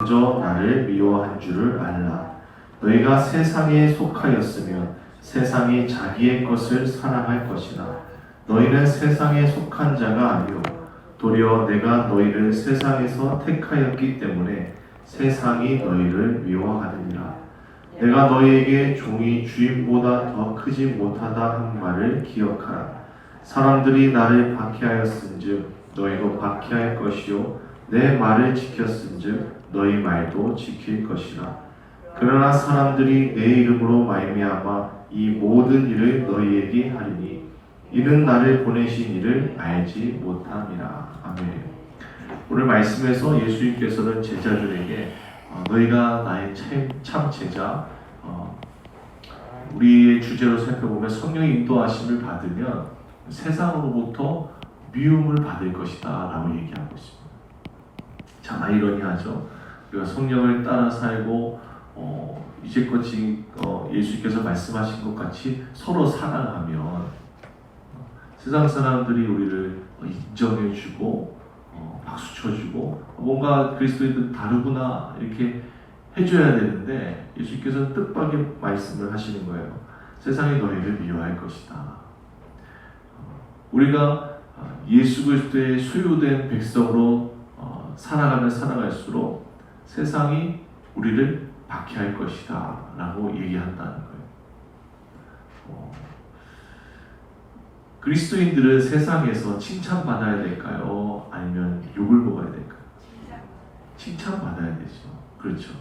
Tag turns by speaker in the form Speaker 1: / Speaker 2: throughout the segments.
Speaker 1: 먼저 나를 미워한 줄을 알라. 너희가 세상에 속하였으면 세상이 자기의 것을 사랑할 것이나 너희는 세상에 속한 자가 아니요 도리어 내가 너희를 세상에서 택하였기 때문에 세상이 너희를 미워하느니라. 내가 너희에게 종이 주인보다 더 크지 못하다 한 말을 기억하라. 사람들이 나를 박해하였은즉 너희도 박해할 것이요 내 말을 지켰은즉 너희 말도 지킬 것이라. 그러나 사람들이 내 이름으로 말미암아 이 모든 일을 너희에게 하리니 이는 나를 보내신 이를 알지 못함이라. 아멘. 오늘 말씀에서 예수님께서는 제자들에게 너희가 나의 참 제자, 우리의 주제로 살펴보면 성령의 인도하심을 받으면 세상으로부터 미움을 받을 것이다 라고 얘기하고 있습니다. 참 아이러니하죠. 우리가 성령을 따라 살고 이제껏 예수께서 말씀하신 것 같이 서로 사랑하면 세상 사람들이 우리를 인정해주고 박수 쳐주고 뭔가 그리스도인들 다르구나 이렇게 해줘야 되는데 예수께서는 뜻밖의 말씀을 하시는 거예요. 세상이 너희를 미워할 것이다. 우리가 예수 그리스도의 소유된 백성으로 살아가면 살아갈수록 세상이 우리를 박해할 것이다 라고 얘기한다는 거예요. 그리스도인들은 세상에서 칭찬받아야 될까요? 아니면 욕을 먹어야 될까요? 칭찬받아야 되죠. 그렇죠.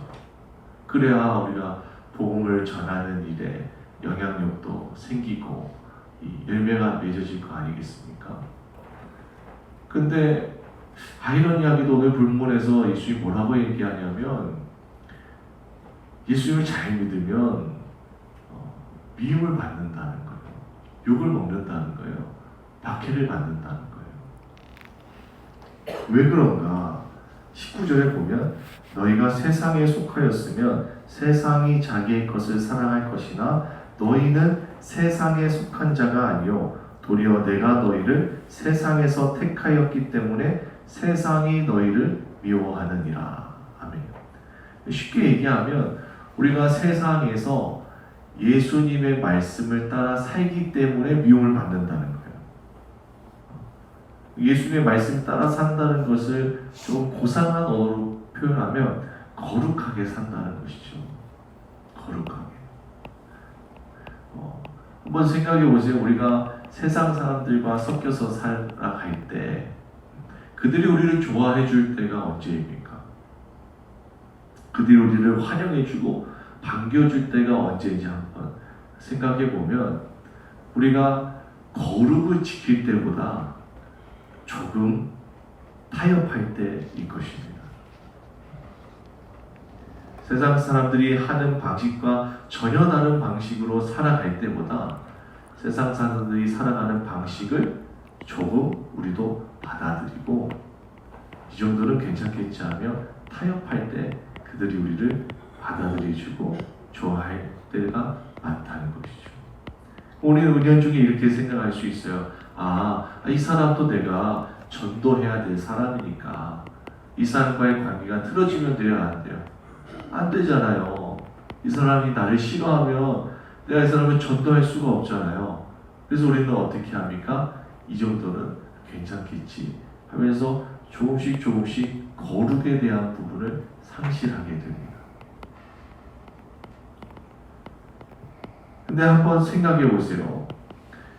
Speaker 1: 그래야 우리가 복음을 전하는 일에 영향력도 생기고 열매가 맺어질 거 아니겠습니까? 근데 아이러니하게도 오늘 본문에서 예수님이 뭐라고 얘기하냐면 예수님을 잘 믿으면 미움을 받는다는 거예요. 욕을 먹는다는 거예요. 박해를 받는다는 거예요. 왜 그런가? 19절에 보면 너희가 세상에 속하였으면 세상이 자기의 것을 사랑할 것이나 너희는 세상에 속한 자가 아니요 도리어 내가 너희를 세상에서 택하였기 때문에 세상이 너희를 미워하느니라. 아멘. 쉽게 얘기하면 우리가 세상에서 예수님의 말씀을 따라 살기 때문에 미움을 받는다는 거예요. 예수님의 말씀 따라 산다는 것을 좀 고상한 언어로 표현하면 거룩하게 산다는 것이죠. 거룩하게. 한번 생각해 보세요. 우리가 세상 사람들과 섞여서 살아갈 때 그들이 우리를 좋아해 줄 때가 언제입니까? 그들이 우리를 환영해 주고 반겨줄 때가 언제인지 한번 생각해 보면 우리가 거룩을 지킬 때보다 조금 타협할 때일 것입니다. 세상 사람들이 하는 방식과 전혀 다른 방식으로 살아갈 때보다 세상 사람들이 살아가는 방식을 조금 우리도 받아들이고 이 정도는 괜찮겠지 하며 타협할 때 그들이 우리를 받아들여주고 좋아할 때가 많다는 것이죠. 우리는 은연중에 이렇게 생각할 수 있어요. 이 사람도 내가 전도해야 될 사람이니까 이 사람과의 관계가 틀어지면 돼요, 안 돼요? 안 되잖아요. 이 사람이 나를 싫어하면 내가 이 사람을 전도할 수가 없잖아요. 그래서 우리는 어떻게 합니까? 이 정도는 괜찮겠지 하면서 조금씩 거룩에 대한 부분을 상실하게 됩니다. 근데 한번 생각해 보세요.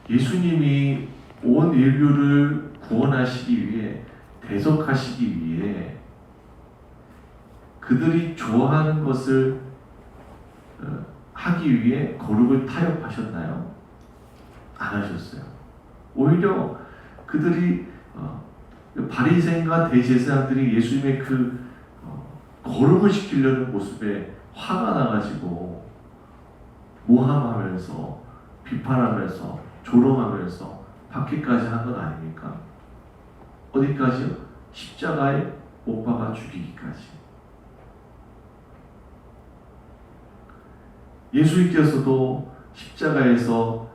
Speaker 1: 예수님이 온 인류를 구원하시기 위해, 대속하시기 위해 그들이 좋아하는 것을 하기 위해 거룩을 타협하셨나요? 안 하셨어요. 오히려 그들이 바리새인과 대제사장들이 예수님의 그 거룩을 시키려는 모습에 화가 나가지고 모함하면서 비판하면서 조롱하면서 박해까지 한 건 아닙니까? 어디까지요? 십자가에 못 박아 죽이기까지. 예수님께서도 십자가에서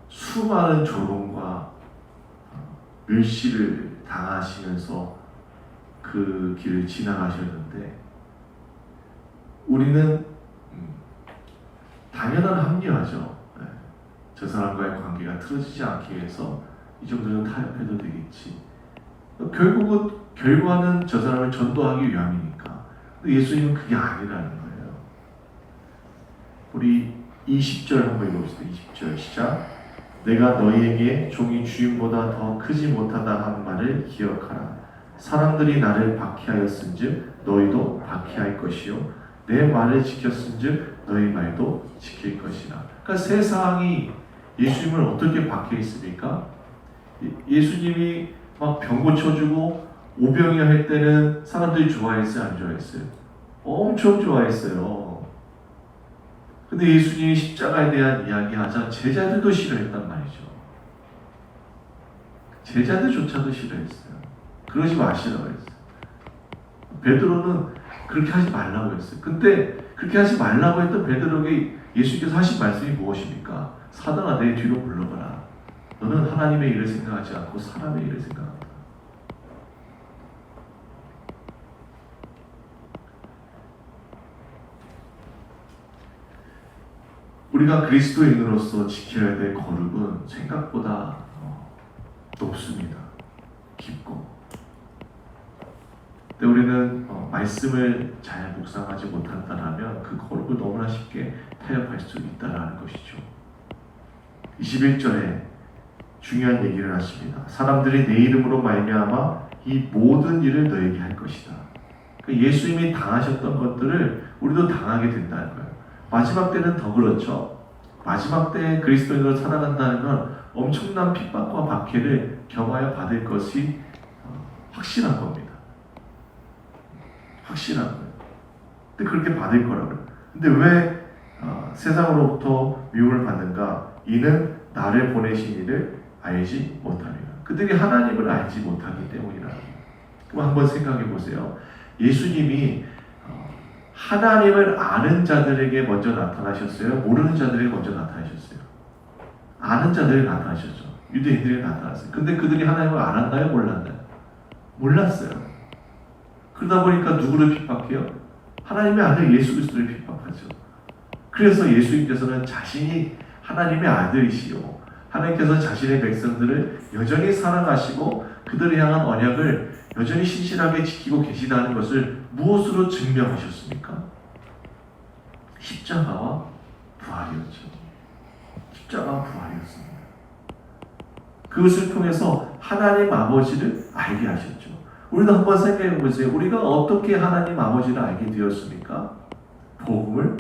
Speaker 1: 수많은 조롱과 멸시를 당하시면서 그 길을 지나가셨는데 우리는 당연한 합리화죠. 저 사람과의 관계가 틀어지지 않기 위해서 이 정도는 타협해도 되겠지. 결과는 저 사람을 전도하기 위함이니까. 예수님은 그게 아니라는 거예요. 우리 20절 한번 읽어봅시다. 20절 시작. 내가 너희에게 종이 주인보다 더 크지 못하다 한 말을 기억하라. 사람들이 나를 박해하였은즉 너희도 박해할 것이요 내 말을 지켰은즉 너희 말도 지킬 것이라. 그러니까 세상이 예수님을 어떻게 박해했습니까? 예수님이 막 병 고쳐주고 오병이어 할 때는 사람들이 좋아했어요? 안 좋아했어요? 엄청 좋아했어요. 근데 예수님이 십자가에 대한 이야기하자 제자들도 싫어했단 말이죠. 제자들조차도 싫어했어요. 그러지 마시라고 했어요. 베드로는 그렇게 하지 말라고 했어요. 근데 그렇게 하지 말라고 했던 베드로에게 예수님께서 하신 말씀이 무엇입니까? 사단아 내 뒤로 물러가라. 너는 하나님의 일을 생각하지 않고 사람의 일을 생각한다. 우리가 그리스도인으로서 지켜야 될 거룩은 생각보다 높습니다. 깊고. 근데 우리는 말씀을 잘 묵상하지 못한다면 그 거룩을 너무나 쉽게 타협할 수 있다는 것이죠. 21절에 중요한 얘기를 하십니다. 사람들이 내 이름으로 말미암아 이 모든 일을 너에게 할 것이다. 그러니까 예수님이 당하셨던 것들을 우리도 당하게 된다는 거예요. 마지막 때는 더 그렇죠. 마지막 때 그리스도인으로 살아간다는 건 엄청난 핍박과 박해를 경하여 받을 것이 확실한 겁니다. 확실한 거예요. 근데 그렇게 받을 거라고요. 근데 왜 세상으로부터 미움을 받는가? 이는 나를 보내신 이를 알지 못함이라. 그들이 하나님을 알지 못하기 때문이라. 그럼 한번 생각해 보세요. 예수님이 하나님을 아는 자들에게 먼저 나타나셨어요? 모르는 자들에게 먼저 나타나셨어요? 아는 자들에게 나타나셨죠. 유대인들에게 나타났어요. 근데 그들이 하나님을 알았나요? 몰랐나요? 몰랐어요. 그러다 보니까 누구를 핍박해요? 하나님의 아들 예수 그리스도를 핍박하죠. 그래서 예수님께서는 자신이 하나님의 아들이시요 하나님께서 자신의 백성들을 여전히 사랑하시고 그들을 향한 언약을 여전히 신실하게 지키고 계시다는 것을 무엇으로 증명하셨습니까? 십자가와 부활이었죠. 십자가와 부활이었습니다. 그것을 통해서 하나님 아버지를 알게 하셨죠. 우리도 한번 생각해 보세요. 우리가 어떻게 하나님 아버지를 알게 되었습니까? 복음을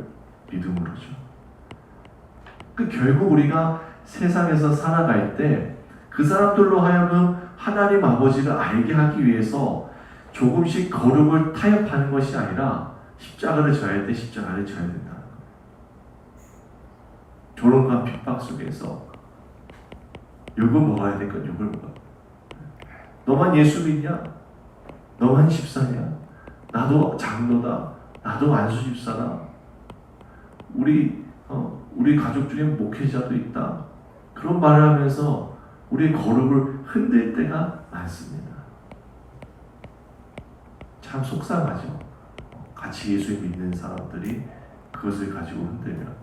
Speaker 1: 믿음으로죠. 결국 우리가 세상에서 살아갈 때 그 사람들로 하여금 하나님 아버지를 알게 하기 위해서 조금씩 거룩을 타협하는 것이 아니라 십자가를 져야 할 때 십자가를 져야 된다는 거예요. 조롱과 핍박 속에서 욕을 먹어야 될 건 욕을 먹어야 돼. 너만 예수 믿냐? 너만 집사냐? 나도 장로다. 나도 안수 집사다. 우리 가족 중에 목회자도 있다. 그런 말을 하면서 우리의 거룩을 흔들 때가 많습니다. 참 속상하죠. 같이 예수 믿는 사람들이 그것을 가지고 흔들면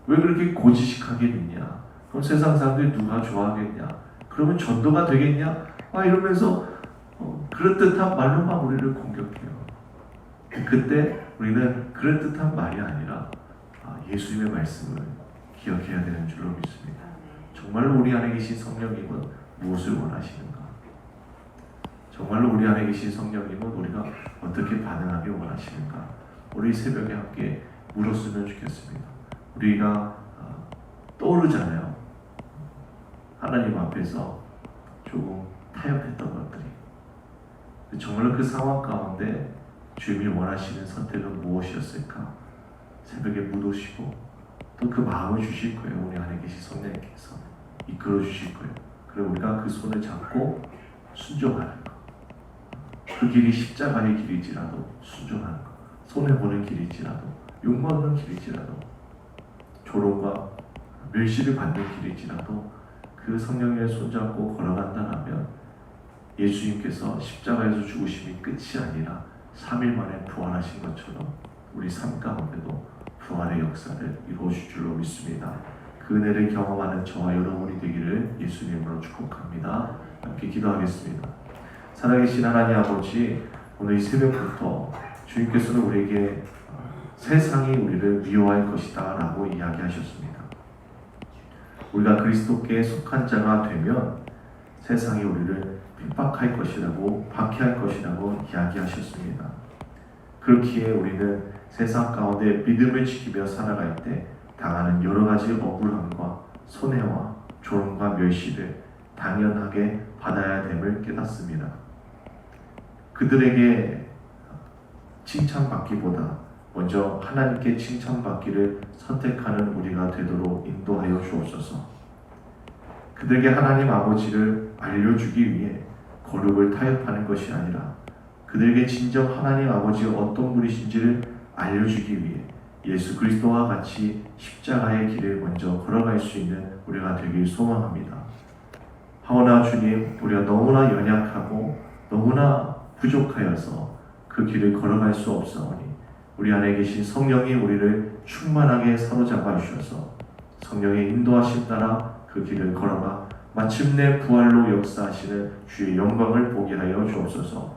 Speaker 1: 왜 그렇게 고지식하게 믿냐? 그럼 세상 사람들이 누가 좋아하겠냐? 그러면 전도가 되겠냐? 이러면서 그럴듯한 말로만 우리를 공격해요. 그때 우리는 그럴듯한 말이 아니라 예수님의 말씀을 기억해야 되는 줄로 믿습니다. 정말로 우리 안에 계신 성령님은 무엇을 원하시는가? 정말로 우리 안에 계신 성령님은 우리가 어떻게 반응하길 원하시는가? 우리 새벽에 함께 물었으면 좋겠습니다. 우리가 떠오르잖아요. 하나님 앞에서 조금 타협했던 것들이. 정말로 그 상황 가운데 주님이 원하시는 선택은 무엇이었을까? 새벽에 묻으시고 또 그 마음을 주실 거예요. 우리 안에 계신 성령님께서 이끌어 주실 거예요. 그리고 우리가 그 손을 잡고 순종하는 것. 그 길이 십자가의 길일지라도 순종하는 것. 손해보는 길일지라도 욕먹는 길일지라도 조롱과 멸시를 받는 길일지라도 그 성령의 손잡고 걸어간다면 예수님께서 십자가에서 죽으심이 끝이 아니라 3일 만에 부활하신 것처럼 우리 삶 가운데도 부활의 역사를 이루어줄 줄로 믿습니다. 그 은혜를 경험하는 저와 여러분이 되기를 예수님으로 축복합니다. 함께 기도하겠습니다. 살아계신 하나님 아버지, 오늘 이 새벽부터 주님께서는 우리에게 세상이 우리를 미워할 것이다 라고 이야기하셨습니다. 우리가 그리스도께 속한 자가 되면 세상이 우리를 핍박할 것이라고, 박해할 것이라고 이야기하셨습니다. 그렇기에 우리는 세상 가운데 믿음을 지키며 살아갈 때 당하는 여러 가지 억울함과 손해와 조롱과 멸시를 당연하게 받아야 됨을 깨닫습니다. 그들에게 칭찬받기보다 먼저 하나님께 칭찬받기를 선택하는 우리가 되도록 인도하여 주옵소서. 그들에게 하나님 아버지를 알려주기 위해 거룩을 타협하는 것이 아니라 그들에게 진정 하나님 아버지가 어떤 분이신지를 알려주기 위해 예수 그리스도와 같이 십자가의 길을 먼저 걸어갈 수 있는 우리가 되길 소망합니다. 하오나 주님, 우리가 너무나 연약하고 너무나 부족하여서 그 길을 걸어갈 수 없사오니 우리 안에 계신 성령이 우리를 충만하게 사로잡아 주셔서 성령의 인도하심 따라 그 길을 걸어가 마침내 부활로 역사하시는 주의 영광을 보게 하여 주옵소서.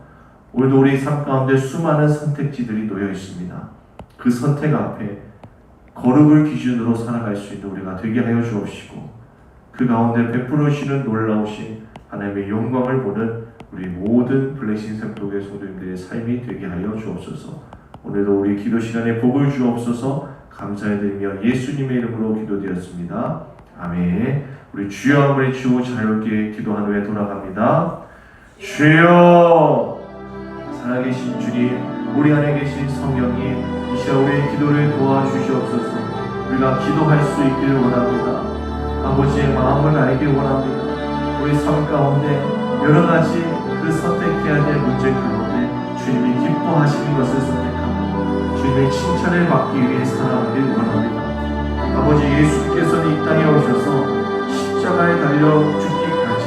Speaker 1: 오늘도 우리 삶 가운데 수많은 선택지들이 놓여 있습니다. 그 선택 앞에 거룩을 기준으로 살아갈 수 있는 우리가 되게 하여 주옵시고 그 가운데 베풀으시는 놀라우신 하나님의 영광을 보는 우리 모든 블레싱 샘독의 성도님들의 삶이 되게 하여 주옵소서. 오늘도 우리 기도 시간에 복을 주옵소서. 감사드리며 예수님의 이름으로 기도드렸습니다. 아멘. 우리 주여 한번 외치고 자유롭게 기도한 후에 돌아갑니다. 주여, 살아계신 주님, 우리 안에 계신 성령님, 이 시간 우리의 기도를 도와주시옵소서. 우리가 기도할 수 있기를 원합니다. 아버지의 마음을 알기 원합니다. 우리 삶 가운데 여러 가지 그 선택해야 될 문제 가운데 주님이 기뻐하시는 것을 선택하고 주님의 칭찬을 받기 위해 살아가길 원합니다. 아버지, 예수님께서는 이 땅에 오셔서 십자가에 달려 죽기까지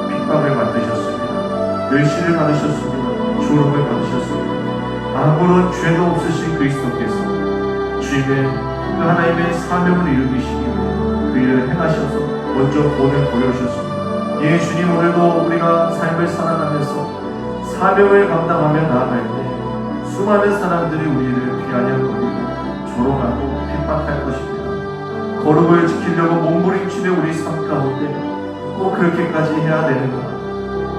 Speaker 1: 핍박을 받으셨습니다. 멸시를 받으셨습니다. 조롱을 받으셨습니다. 아무런 죄도 없으신 그리스도께서 주님의 그 하나님의 사명을 이루시기 위해 그 일을 행하셔서 먼저 본을 보여주셨습니다. 예수님, 오늘도 우리가 삶을 살아가면서 사명을 감당하며 나아갈 때 수많은 사람들이 우리를 비아냥거리고 조롱하고 핍박할 것입니다. 거룩을 지키려고 몸부림치는 우리 삶 가운데 꼭 그렇게까지 해야 되는가?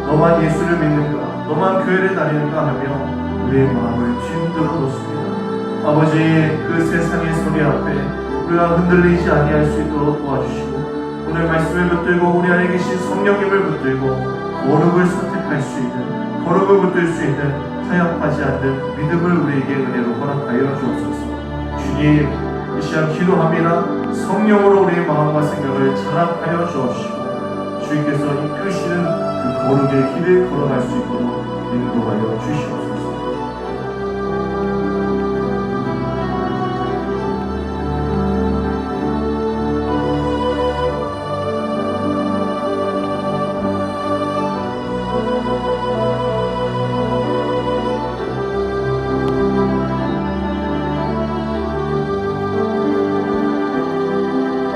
Speaker 1: 너만 예수를 믿는가? 너만 교회를 다니는가 하며 우리의 마음을 힘들어 놓습니다. 아버지, 그 세상의 소리 앞에 우리가 흔들리지 아니할 수 있도록 도와주시고 오늘 말씀을 붙들고 우리 안에 계신 성령님을 붙들고 거룩을 선택할 수 있는, 거룩을 붙들 수 있는 타협하지 않는 믿음을 우리에게 은혜로 허락하여 주옵소서. 주님, 이 시간 기도합니다. 성령으로 우리의 마음과 생각을 자락하여 주옵시고 주님께서 이끄시는 그 거룩의 길을 걸어갈 수 있도록 인도하여 주시옵소서.